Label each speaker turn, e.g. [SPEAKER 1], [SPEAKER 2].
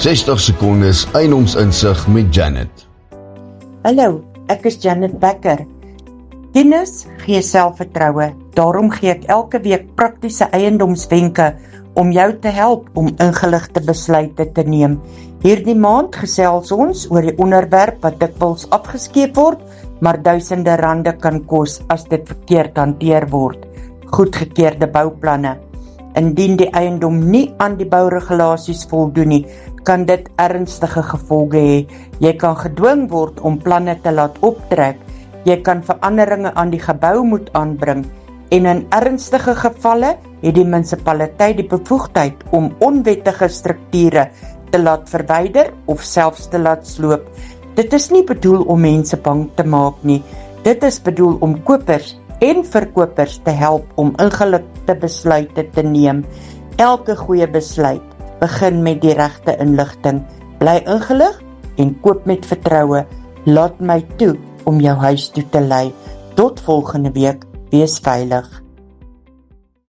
[SPEAKER 1] 60 sekondes eiendomsinsig met Janet.
[SPEAKER 2] Hallo, ek is Janet Becker. Kennis gee selfvertroue, daarom gee ek elke week praktiese eiendomswenke om jou te help om ingeligte besluite te neem. Hierdie maand gesels ons oor die onderwerp wat dikwels afgeskeep word, maar duisende rande kan kos as dit verkeerd hanteer word. Goedgekeurde bouplanne. Indien die eiendom nie aan die bouregulasies voldoen nie, kan dit ernstige gevolge hê. Jy kan gedwing word om planne te laat optrek. Jy kan veranderinge aan die gebou moet aanbring en in ernstige gevalle het die munisipaliteit die bevoegdheid om onwettige strukture te laat verwyder of selfs te laat sloop. Dit is nie bedoel om mense bang te maak nie. Dit is bedoel om kopers en verkopers te help om ingeligte besluite te neem. Elke goeie besluit begin met die regte inligting. Bly ingelig en koop met vertroue. Laat my toe om jou huis toe te lei. Tot volgende week, wees veilig.